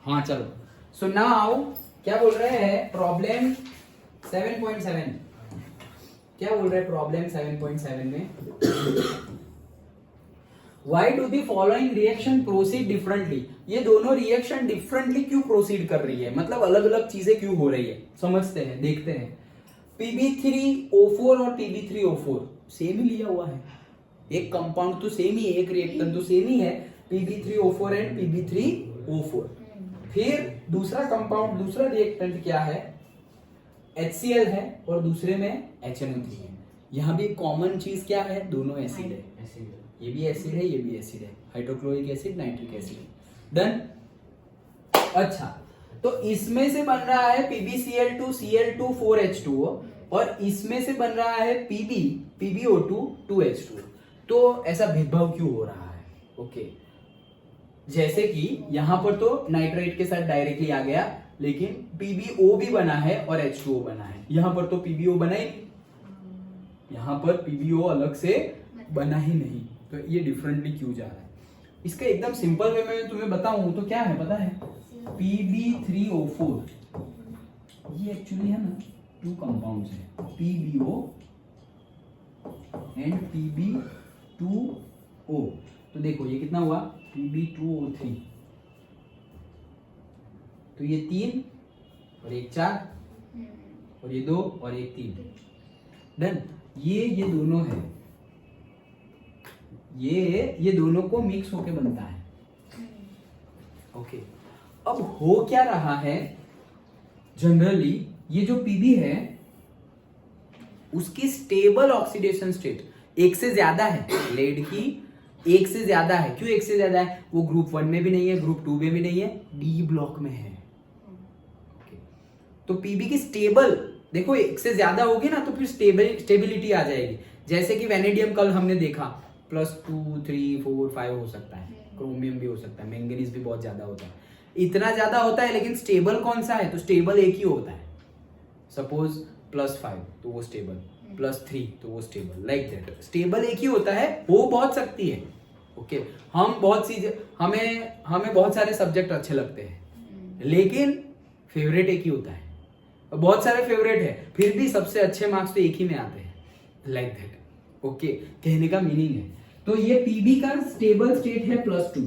हाँ चलो, so now क्या बोल रहे हैं प्रॉब्लम 7.7, क्या बोल रहे हैं प्रॉब्लम 7.7 में, Why do the following reaction proceed differently? ये दोनों रिएक्शन डिफरेंटली क्यों प्रोसीड कर रही है, मतलब अलग अलग चीजें क्यों हो रही है, समझते हैं, देखते हैं। Pb3O4 और Pb3O4 सेम ही लिया हुआ है, एक कंपाउंड तो सेम ही है, एक रिएक्टेंट तो सेम ही है, Pb3O4 एंड Pb3O4। फिर दूसरा कंपाउंड, दूसरा रिएक्टेंट क्या है, HCl है और दूसरे में HNO3 है। यहाँ भी कॉमन चीज क्या है, दोनों एसिड है, ये भी एसिड है, ये भी एसिड है, hydrochloric acid, nitric acid. Done. अच्छा, तो इसमें से बन रहा है PbCl2 Cl2 4H2O और इसमें से बन रहा है PbO2 2H2O। तो ऐसा भेदभाव क्यों हो रहा है? ओके, जैसे कि यहां पर तो नाइट्राइट के साथ डायरेक्टली आ गया, लेकिन PbO भी बना है और H2O बना है, यहां पर तो PbO बना ही नहीं, यहां पर PbO अलग से बना ही नहीं, तो ये डिफरेंटली क्यों जा रहा है? इसका एकदम सिंपल वे में तुम्हें बताऊं तो क्या है पता है, Pb3O4 ये एक्चुअली है ना टू कंपाउंड्स है, PbO एंड Pb2O। तो देखो ये कितना हुआ, Pb2O3, तो ये 3 और एक 4 और ये 2 और एक 3। डन। ये दोनों है, ये दोनों को मिक्स होके बनता है। ओके, अब हो क्या रहा है, जनरली ये जो Pb है उसकी स्टेबल ऑक्सीडेशन स्टेट एक से ज्यादा है, लेड की एक से ज्यादा है। क्यों एक से ज्यादा है? वो ग्रुप 1 में भी नहीं है, ग्रुप 2 में भी नहीं है, डी ब्लॉक में है। तो Pb की स्टेबल देखो एक से ज्यादा होगी ना तो फिर स्टेबिलिटी आ जाएगी। जैसे कि वेनेडियम कल हमने देखा +2 3 4 5 हो सकता है, क्रोमियम भी हो सकता है, मैंगनीज भी बहुत ज्यादा होता है, इतना ज्यादा होता है, लेकिन स्टेबल कौन सा है? तो स्टेबल एक ही होता है। सपोज +5 तो वो स्टेबल, +3 तो वो स्टेबल, लाइक दैट। स्टेबल एक ही होता है, हो बहुत सकती है। ओके, हम बहुत सी हमें बहुत सारे सब्जेक्ट अच्छे लगते हैं, लेकिन फेवरेट एक ही होता है। बहुत सारे फेवरेट है, फिर भी सबसे अच्छे मार्क्स तो एक ही में आते हैं, लाइक दैट। ओके, कहने का मीनिंग है, तो ये Pb का स्टेबल स्टेट है +2,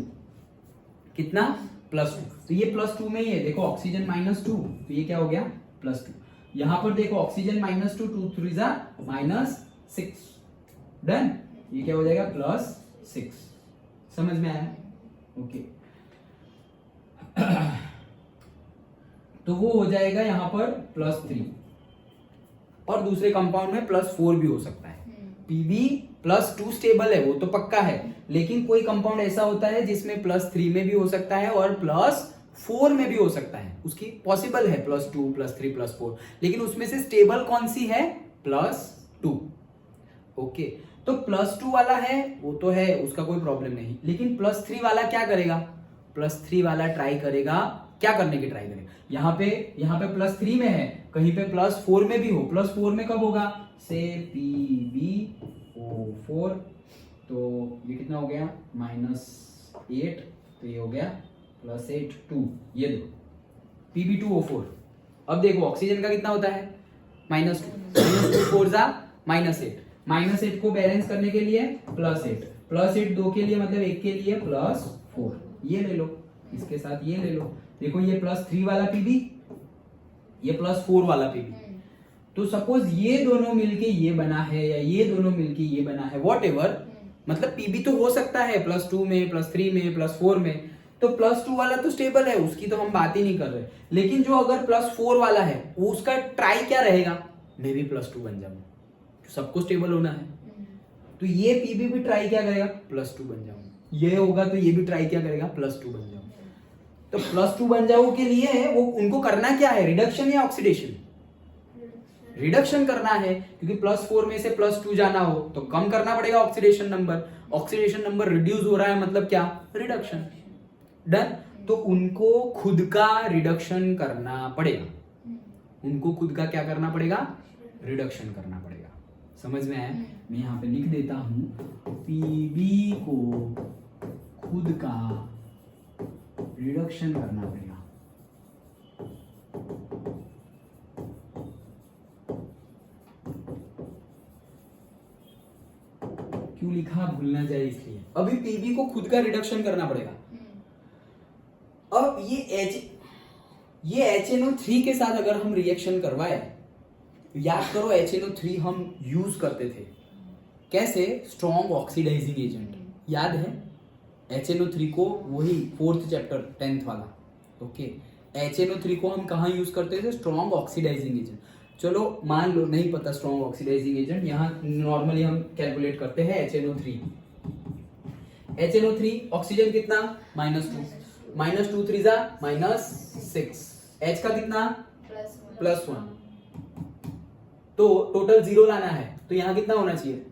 कितना? +2। तो ये +2 में ही है, देखो ऑक्सीजन -2, तो ये क्या हो गया +2। यहां पर देखो ऑक्सीजन -2 2 3 -6। डन। ये क्या हो जाएगा +6। समझ में आया? ओके, तो वो हो जाएगा यहां पर +3 और दूसरे कंपाउंड में +4 भी हो सकता है। Pb +2 स्टेबल है, वो तो पक्का है, लेकिन कोई कंपाउंड ऐसा होता है जिसमें +3 में भी हो सकता है और +4 में भी हो सकता है, उसकी पॉसिबल है +2 +3 +4, लेकिन उसमें से स्टेबल कौन सी है? +2। ओके, तो +2 वाला है वो तो है, उसका कोई प्रॉब्लम नहीं, लेकिन +3 वाला क्या करेगा? +3 वाला ट्राई करेगा, क्या करने की ट्राई करेगा? यहाँ पे +3 में है, कहीं पे +4 में भी हो। +4 में कब होगा? से PbO4, तो ये कितना हो गया -8, तो ये हो गया +8 2, ये दो Pb2O4। अब देखो ऑक्सीजन का कितना होता है? -2 4 -8 को बैलेंस करने के लिए +8 2 के लिए मतलब 1 के लिए +4, ये ले लो, इसके साथ ये ले लो। देखो ये +3 वाला Pb, ये +4 वाला Pb, तो सपोज ये दोनों मिलके ये बना है या ये दोनों मिलके ये बना है, व्हाटएवर, मतलब Pb तो हो सकता है +2 में, +3 में, +4 में, तो +2 वाला तो स्टेबल है, उसकी तो हम बात ही नहीं कर रहे, लेकिन जो अगर +4 वाला है वो उसका ट्राई क्या रहेगा? मैं भी +2 बन जाऊं, सबको स्टेबल होना है, तो ये Pb भी ट्राई क्या करेगा? +2 बन जाऊं। ये होगा तो ये भी ट्राई क्या करेगा? +2 बन जाऊं। तो +2 बन जाओ के लिए वो उनको करना क्या है? रिडक्शन या ऑक्सीडेशन? रिडक्शन करना है, क्योंकि +4 में से +2 जाना हो तो कम करना पड़ेगा oxidation number. Oxidation number reduce हो रहा है मतलब क्या? रिडक्शन। डन। तो उनको खुद का रिडक्शन करना पड़ेगा, उनको खुद का क्या करना पड़ेगा? रिडक्शन करना पड़ेगा। समझ में आया? मैं यहाँ पे लिख देता हूं, Pb को खुद का रिडक्शन करना पड़ेगा। लिखा भूल ना जाए इसलिए। अभी पीबी को खुद का रिडक्शन करना पड़ेगा। अब ये HNO3 के साथ अगर हम रिएक्शन करवाए, याद करो HNO3 हम यूज करते थे कैसे, स्ट्रॉन्ग ऑक्सीडाइजिंग एजेंट, याद है HNO3 को, वही 4th चैप्टर 10th वाला। ओके, HNO3 को हम कहाँ यूज करते थे, स्ट्रॉन्ग ऑक्सीडाइजिंग एजेंट। चलो मान लो नहीं पता स्ट्रॉन्ग ऑक्सीडाइजिंग एजेंट, यहाँ नॉर्मली हम कैलकुलेट करते हैं HNO3 ऑक्सीजन कितना -2, -2 3 जा -6, H का कितना +1, तो टोटल 0 लाना है, तो यहाँ कितना होना चाहिए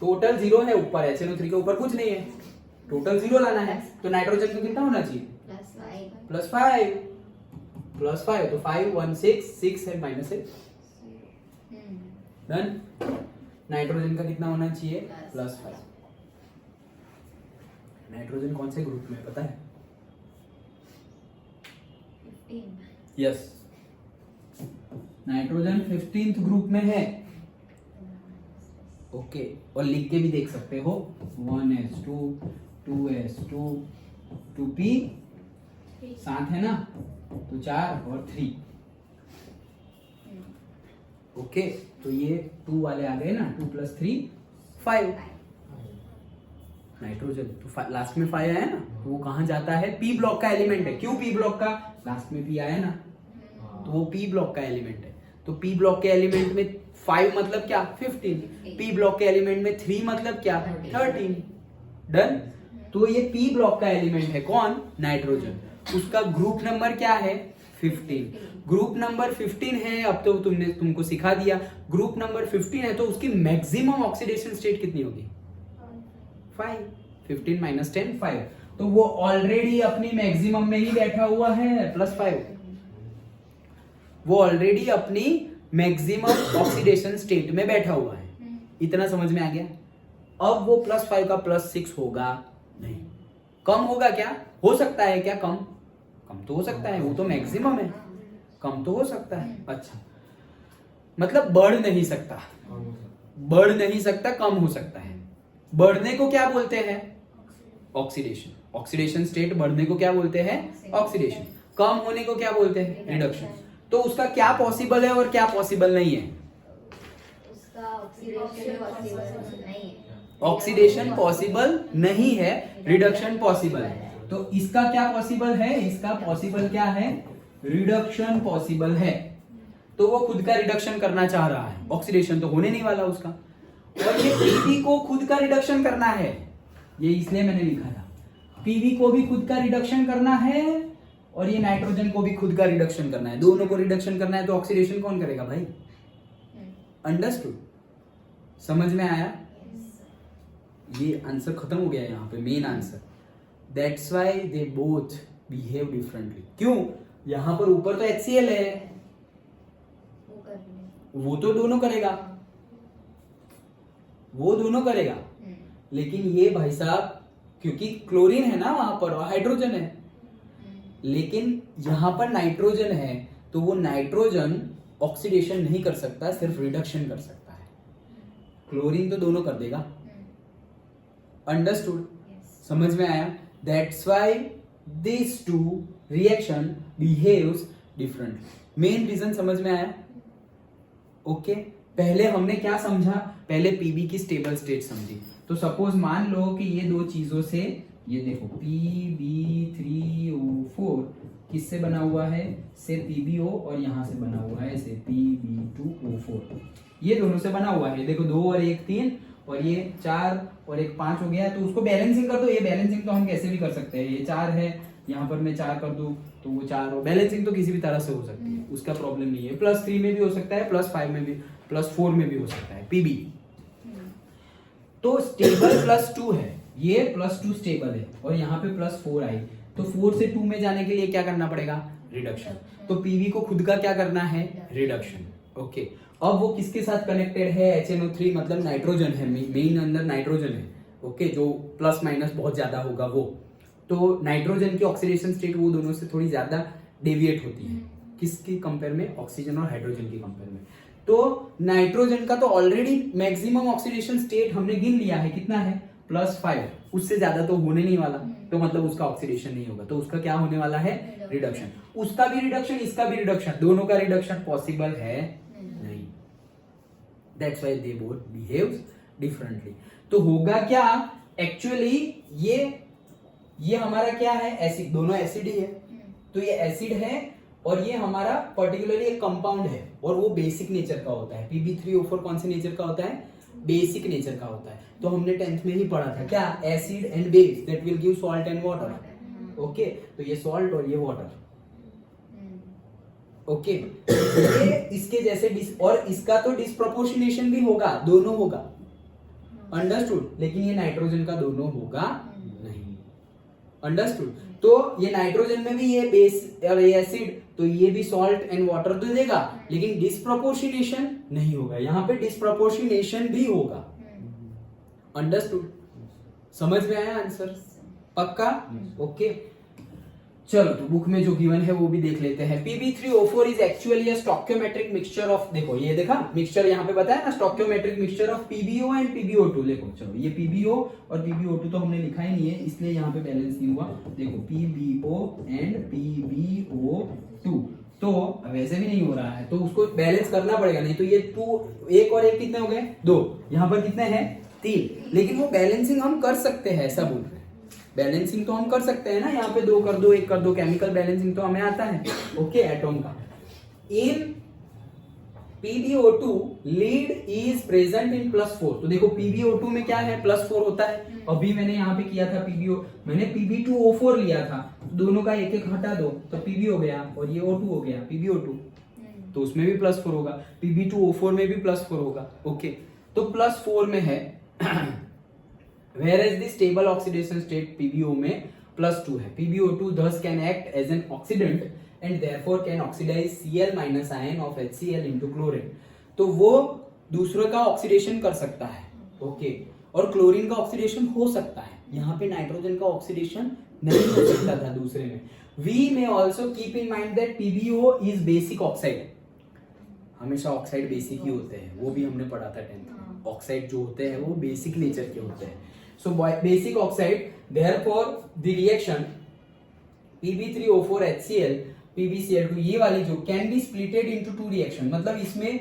टोटल 0 है ऊपर, HNO3 के ऊपर कुछ नहीं है, टोटल 0 लाना है, तो नाइट्रोजन को कितना होना चाहिए +5, तो 5 1 6 है -6, डन। नाइट्रोजन का कितना होना चाहिए +5। नाइट्रोजन कौन से ग्रुप में पता है? यस, नाइट्रोजन 15th ग्रुप में है। ओके, और लिख के भी देख सकते हो 1s2 2s2 2p, 7 है ना, तो 4 और 3। ओके, तो ये 2 वाले आ गए ना, 2 + 3 5। नाइट्रोजन तो लास्ट में 5 आया ना, तो वो कहाँ जाता है, पी ब्लॉक का एलिमेंट है। क्यों पी ब्लॉक का, लास्ट में पी आया ना, तो वो पी ब्लॉक का एलिमेंट है। तो पी ब्लॉक के एलिमेंट में 5 मतलब क्या 15, पी ब्लॉक के एलिमेंट में 3 मतलब क्या 13, डन। तो ये पी ब्लॉक का एलिमेंट है कौन, नाइट्रोजन, उसका ग्रुप नंबर क्या है 15। ग्रुप नंबर 15 है, अब तो तुमको सिखा दिया, ग्रुप नंबर 15 है, तो उसकी मैक्सिमम ऑक्सीडेशन स्टेट कितनी होगी 5, 15 - 10 5, तो वो ऑलरेडी अपनी मैक्सिमम में ही बैठा हुआ है +5, वो ऑलरेडी अपनी मैक्सिमम ऑक्सीडेशन स्टेट में बैठा हुआ है। इतना समझ में आ गया? अब वो +5 का +6 होगा नहीं, कम होगा क्या, हो सकता है क्या, कम तो हो सकता है, वो तो मैक्सिमम है, कम तो हो सकता है। अच्छा, मतलब बढ़ नहीं सकता, कम हो सकता है। बढ़ने को क्या बोलते हैं, ऑक्सीडेशन। ऑक्सीडेशन स्टेट बढ़ने को क्या बोलते हैं, ऑक्सीडेशन। कम होने को क्या बोलते हैं, रिडक्शन। तो उसका क्या पॉसिबल है और क्या पॉसिबल नहीं है, ऑक्सीडेशन पॉसिबल नहीं है, रिडक्शन पॉसिबल है। तो इसका क्या पॉसिबल है, इसका पॉसिबल क्या है, रिडक्शन पॉसिबल है। तो वो खुद का रिडक्शन करना चाह रहा है, ऑक्सीडेशन तो होने नहीं वाला उसका। और ये पीवी को खुद का रिडक्शन करना है, ये इसलिए मैंने लिखा था, पीवी को भी खुद का रिडक्शन करना है और ये नाइट्रोजन को भी खुद का रिडक्शन करना है, दोनों को रिडक्शन करना है। तो ऑक्सीडेशन कौन करेगा भाई, अंडरस्टूड, समझ में आया? ये आंसर खत्म हो गया यहाँ पे, main answer. That's why they both behave differently. क्यों, यहाँ पर ऊपर तो HCl है, वो तो दोनों करेगा, लेकिन ये भाई साहब क्योंकि क्लोरीन है ना वहां पर और हाइड्रोजन है, लेकिन यहां पर नाइट्रोजन है, तो वो नाइट्रोजन ऑक्सीडेशन नहीं कर सकता, सिर्फ रिडक्शन कर सकता है। क्लोरीन तो दोनों कर देगा, अंडरस्टूड, समझ में आया? That's why this two reaction behaves differently. Main reason समझ में आया? ओके, पहले हमने क्या समझा, पहले पीबी की स्टेबल स्टेट समझी। तो सपोज मान लो कि ये दो चीजों से, ये देखो PB3O4 किससे बना हुआ है, से PbO, और यहां से बना हुआ है से PB2O4, ये दोनों से बना हुआ है। देखो 2 और 1 3, और ये 4 और 1 5 हो गया, तो उसको बैलेंसिंग कर दो। ये बैलेंसिंग तो हम कैसे भी कर सकते हैं, ये 4 है, यहाँ पर मैं 4 कर दूं तो वो 4 हो, बैलेंसिंग तो किसी भी तरह से हो सकती है, उसका प्रॉब्लम नहीं है। +3 में भी हो सकता है, +5 में भी, +4 में भी हो सकता है पीबी। तो स्टेबल +2 है, ये +2 स्टेबल है, और यहाँ पे +4 आई, तो 4 से 2 में जाने के लिए क्या करना पड़ेगा, रिडक्शन। तो पीवी को खुद का क्या करना है, रिडक्शन। ओके, अब वो किसके साथ कनेक्टेड है, HNO3, मतलब नाइट्रोजन है, मेन अंदर नाइट्रोजन है। ओके, जो ± बहुत ज्यादा होगा वो, तो नाइट्रोजन की ऑक्सीडेशन स्टेट वो दोनों से थोड़ी ज्यादा डेविएट होती है, किसकी कंपेयर में? ऑक्सीजन और हाइड्रोजन की कंपेयर में। तो नाइट्रोजन का तो ऑलरेडी मैक्सिमम ऑक्सीडेशन स्टेट हमने गिन लिया है, कितना है? +5, उससे ज्यादा तो होने नहीं वाला, तो मतलब उसका ऑक्सीडेशन नहीं होगा, तो उसका क्या होने वाला है? रिडक्शन। उसका भी रिडक्शन, इसका भी रिडक्शन, दोनों का रिडक्शन पॉसिबल है नहीं। That's why they both behaves differently. तो होगा क्या एक्चुअली, ये हमारा क्या है? एसिड, दोनों एसिड ही है, तो ये एसिड है और ये हमारा पर्टिकुलरली एक कंपाउंड है और वो बेसिक नेचर का होता है। Pb3O4 कौन से नेचर का होता है? बेसिक नेचर का होता है। तो हमने 10th में ही पढ़ा था क्या? Acid and base that will give salt and water. Okay, तो ये सॉल्ट और ये वाटर। ओके, ये इसके जैसे और इसका तो डिस्प्रोपोर्शनेशन भी होगा, दोनों होगा, अंडरस्टूड। लेकिन ये नाइट्रोजन का दोनों होगा नहीं, अंडरस्टूड। तो ये नाइट्रोजन में भी ये बेस और ये एसिड, तो ये भी सॉल्ट एंड वाटर तो देगा, लेकिन डिस्प्रोपोर्शनेशन नहीं होगा। यहाँ पे डिस्प्रोपोर्शनेशन भी होगा, अंडरस्टूड। समझ में आया आंसर? पक्का? ओके, चलो तो बुक में जो गिवन है वो भी देख लेते हैं। Pb3O4 is actually a stoichiometric mixture of, देखो ये देखा मिक्सचर यहाँ पे बताया ना, stoichiometric mixture of PbO and PbO2। देखो चलो, ये PbO और PbO2 तो हमने लिखा ही नहीं है, इसलिए यहाँ पे बैलेंस नहीं हुआ। देखो PbO एंड PbO2 तो वैसे भी नहीं हो रहा है, तो उसको बैलेंस करना पड़ेगा, नहीं तो ये 2, 1 और 1 कितने हो गए? 2। यहाँ पर कितने हैं? 3। लेकिन वो बैलेंसिंग हम कर सकते हैं, ऐसा बोल रहे हैं। बैलेंसिंग तो हम कर सकते हैं ना, यहाँ पे 2 कर दो, 1 कर दो, केमिकल बैलेंसिंग तो हमें आता है। ओके, एटॉम का। इन PbO2 lead is present in +4। तो देखो PbO2 में क्या है? +4 होता है। अभी मैंने यहाँ पे किया था मैंने Pb2O4 लिया था, दोनों का 1 1 हटा दो तो Pb हो गया और ये O2 हो गया, PbO2, तो उसमें भी +4 होगा। Pb2O4 में भी +4 होगा। ओके, तो +4 में है whereas the stable oxidation state PbO में +2 है। PbO2 thus can act as an oxidant and therefore can oxidize Cl- ion of HCl into chlorine। तो वो दूसरे का ऑक्सीडेशन कर सकता है। ओके, और क्लोरीन का ऑक्सीडेशन हो सकता है, यहाँ पे नाइट्रोजन का ऑक्सीडेशन नहीं हो सकता था दूसरे में। We may also keep in mind that PbO is basic oxide। हमेशा ऑक्साइड बेसिक ही होते हैं, वो भी हमने पढ़ा था 10th। ऑक्साइड जो होते हैं वो बेसिक नेचर के होते हैं। So basic oxide, therefore the reaction Pb3O4 HCl PbCl2 ये वाली जो can be splitted into 2 reaction, मतलब इसमें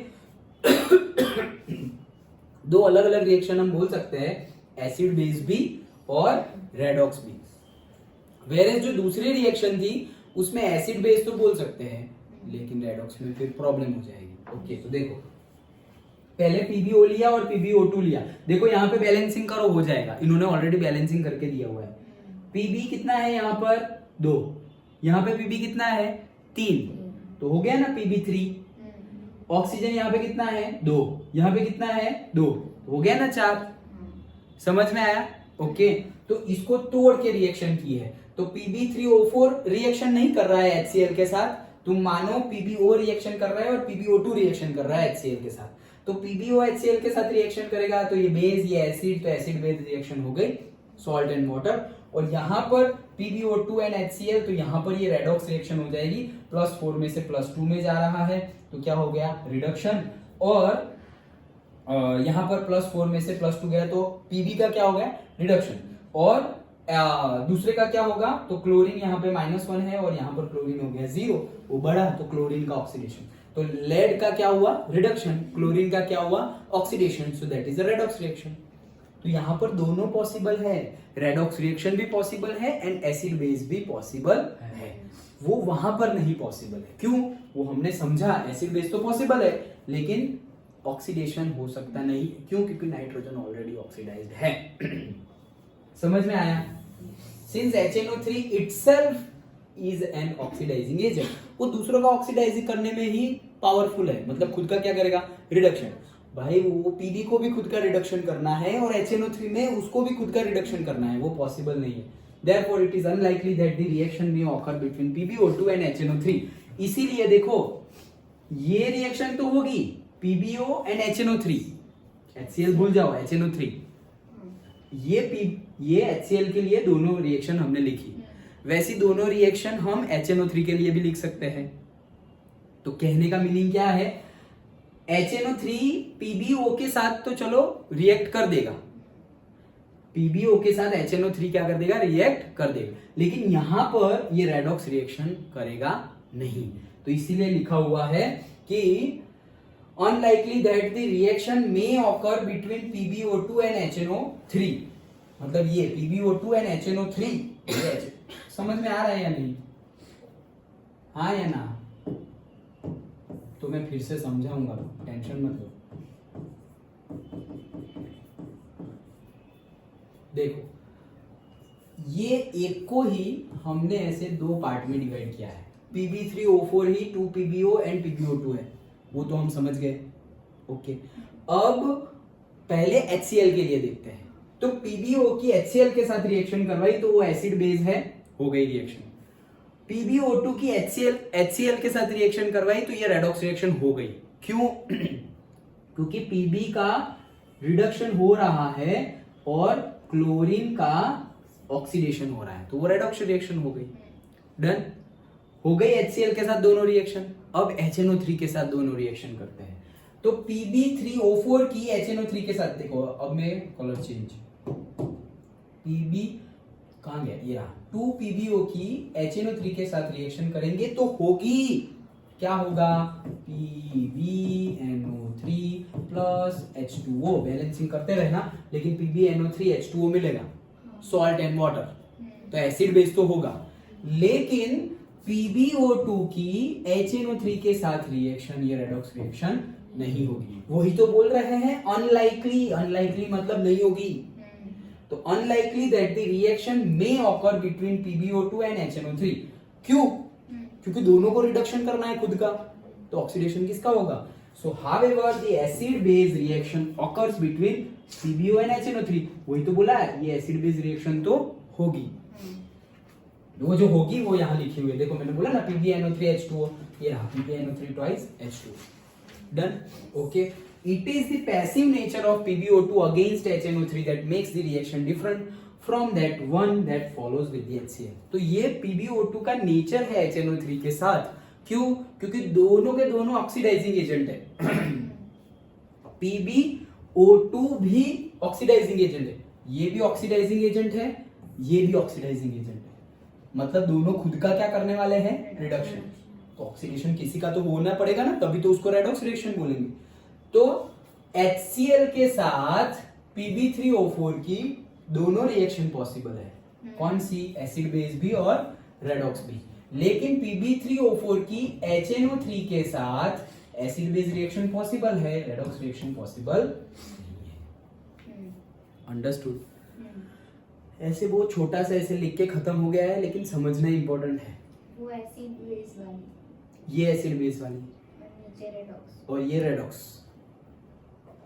2 अलग अलग रिएक्शन हम बोल सकते हैं, एसिड बेस भी और रेडॉक्स भी। वेरेज जो दूसरी रिएक्शन थी उसमें एसिड बेस तो बोल सकते हैं, लेकिन रेडॉक्स में फिर प्रॉब्लम हो जाएगी। ओके, तो देखो पहले PbO लिया और PbO2 लिया, देखो यहाँ पे बैलेंसिंग करो, हो जाएगा, इन्होंने ऑलरेडी बैलेंसिंग करके दिया हुआ है। Pb कितना है यहाँ पर? 2, यहाँ पे Pb कितना है? 3, तो हो गया ना Pb3। ऑक्सीजन यहाँ पे कितना है? 2, यहाँ पे कितना है? 2, हो गया ना 4। समझ में आया? ओके, तो इसको तोड़ के रिएक्शन की है, तो Pb3O4 रिएक्शन नहीं कर रहा है HCl के साथ, तुम मानो PbO रिएक्शन कर रहा है और PbO2 रिएक्शन कर रहा है HCl के साथ। तो PbO HCl के साथ रिएक्शन करेगा तो ये बेस, ये एसिड, तो एसिड बेस रिएक्शन हो गई, सॉल्ट एंड वाटर। और यहाँ पर PbO2 एंड HCl, तो यहाँ पर ये रेडॉक्स रिएक्शन हो जाएगी, +4 में से +2 में जा रहा है, तो क्या हो गया? रिडक्शन। और यहाँ पर +4 में से +2 गया, तो Pb का क्या हो गया? रिडक्शन। और दूसरे का क्या होगा? तो क्लोरीन यहाँ पे -1 है और यहाँ पर क्लोरीन हो गया 0, वो बढ़ा तो क्लोरीन का ऑक्सीडेशन। तो लेड का क्या हुआ? रिडक्शन। क्लोरीन का क्या हुआ? Oxidation. So that is a redox reaction. तो यहाँ पर दोनों पॉसिबल है, रेडॉक्स रिएक्शन भी पॉसिबल है एंड एसिड बेस भी पॉसिबल है। वो वहां पर नहीं पॉसिबल है, क्यों? वो हमने समझा, एसिड बेस तो पॉसिबल है लेकिन ऑक्सीडेशन हो सकता नहीं, क्यों? क्योंकि नाइट्रोजन ऑलरेडी ऑक्सीडाइज्ड है। समझ में आया? Since HNO3 itself is an oxidizing agent, वो दूसरों का ऑक्सीडाइजिंग करने में ही पावरफुल है, मतलब खुद का क्या करेगा? रिडक्शन। भाई वो Pb को भी खुद का रिडक्शन करना है और HNO3 में उसको भी खुद का रिडक्शन करना है, वो पॉसिबल नहीं है। Therefore it is unlikely that the reaction may occur between PbO2 and HNO3। इसीलिए देखो ये रिएक्शन तो होगी PbO and HNO3, HCl भूल जाओ, HNO3, ये HCl के लिए दोनों रिएक्शन हमने लिखी, वैसी दोनों रिएक्शन हम HNO3 के लिए भी लिख सकते हैं। तो कहने का मीनिंग क्या है, HNO3 PbO के साथ तो चलो रिएक्ट कर देगा, PbO के साथ HNO3 क्या कर देगा, रिएक्ट कर देगा, लेकिन यहां पर ये रेडॉक्स रिएक्शन करेगा नहीं। तो इसीलिए लिखा हुआ है कि unlikely that the reaction may occur between PbO2 and HNO3, मतलब ये PbO2 एंड HNO3 समझ में आ रहा है या नहीं, हाँ या ना? तो मैं फिर से समझाऊंगा, टेंशन मत लो। देखो ये एक को ही हमने ऐसे दो पार्ट में डिवाइड किया है, Pb3O4 he 2PbO and PbO2 है, वो तो हम समझ गए। ओके, अब पहले HCl के लिए देखते हैं। तो PbO की HCl के साथ रिएक्शन करवाई तो वो एसिड बेस है, हो गई रिएक्शन। PbO2 की HCl के साथ रिएक्शन करवाई तो ये रेडॉक्स रिएक्शन हो गई। क्यों? क्योंकि Pb का रिडक्शन हो रहा है और क्लोरीन का ऑक्सीडेशन हो रहा है, तो वो रेडॉक्स रिएक्शन हो गई। डन, हो गई HCl के साथ दोनों रिएक्शन। अब HNO3 के साथ दोनों रिएक्शन करते हैं। तो Pb3O4 की HNO3 के साथ, देखो अब मैं कलर चेंज, Pb कहां गया, ये रहा, 2PbO की HNO3 के साथ रिएक्शन करेंगे तो होगी, क्या होगा, PbNO3 प्लस H2O, बैलेंसिंग करते रहना, लेकिन PbNO3 H2O मिलेगा, सॉल्ट एंड वाटर, तो एसिड बेस तो होगा। लेकिन PbO2 की HNO3 के साथ रिएक्शन, ये रेडॉक्स रिएक्शन नहीं होगी। वही तो बोल रहे हैं अनलाइकली, अनलाइकली मतलब नहीं होगी। तो unlikely that the reaction may occur between PbO2 and HNO3। क्यों? क्योंकि दोनों को रिडक्शन करना है खुद का, तो ऑक्सीडेशन किसका होगा? सो however the acid base reaction occurs between PbO and HNO3। वही तो बोला है, ये एसिड बेस रिएक्शन तो होगी। वो जो होगी वो यहां लिखी हुई है, देखो मैंने बोला ना PbNO3 H2O, ये रहा PbNO3 twice H2O। Done, okay. It is the passive nature of PbO2 against HNO3 that makes the reaction different from that one that follows with the HCl। तो ये PbO2 का नेचर है HNO3 के साथ। क्यों? क्योंकि दोनों के दोनों ऑक्सीडाइजिंग एजेंट है। PbO2 भी ऑक्सीडाइजिंग एजेंट है, ये भी ऑक्सीडाइजिंग एजेंट है, ये भी ऑक्सीडाइजिंग एजेंट है, मतलब दोनों खुद का क्या करने वाले हैं, रिडक्शन। तो ऑक्सीडेशन किसी का तो होना पड़ेगा ना, तभी तो उसको रेडॉक्स रिएक्शन बोलेंगे। तो HCl के साथ Pb3O4 की दोनों रिएक्शन पॉसिबल है, कौन सी, एसिड बेस भी और रेडॉक्स भी। लेकिन Pb3O4 की HNO3 के साथ एसिड बेस रिएक्शन पॉसिबल है, रेडॉक्स रिएक्शन पॉसिबल नहीं है। अंडरस्टूड? ऐसे वो छोटा सा ऐसे लिख के खत्म हो गया है, लेकिन समझना इंपॉर्टेंट है। वो एसिड बेस वाली, ये एसिड बेस वाली रेडॉक्स, और ये रेडॉक्स,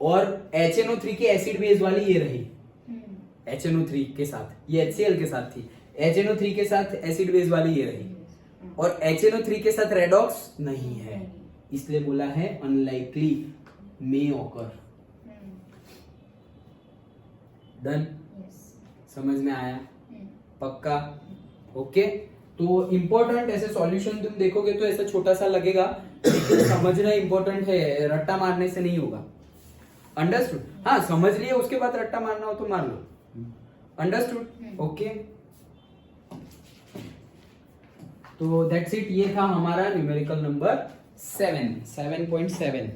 और HNO3 की एसिड बेस वाली ये रही HNO3 के साथ, ये HCl के साथ थी, HNO3 के साथ एसिड बेस वाली ये रही, और HNO3 के साथ रेडॉक्स नहीं है, इसलिए बोला है अनलाइकली मे ऑकर। डन, समझ में आया? पक्का? ओके। तो इंपॉर्टेंट ऐसे सॉल्यूशन तुम देखोगे तो ऐसा छोटा सा लगेगा, लेकिन समझना इंपॉर्टेंट है, रट्टा मारने से नहीं होगा। अंडरस्टूड? हाँ, समझ लिए, उसके बाद रट्टा मारना हो तो मार लो। अंडरस्टूड? ओके। तो दैट्स इट, ये था हमारा न्यूमेरिकल नंबर 7, 7.7।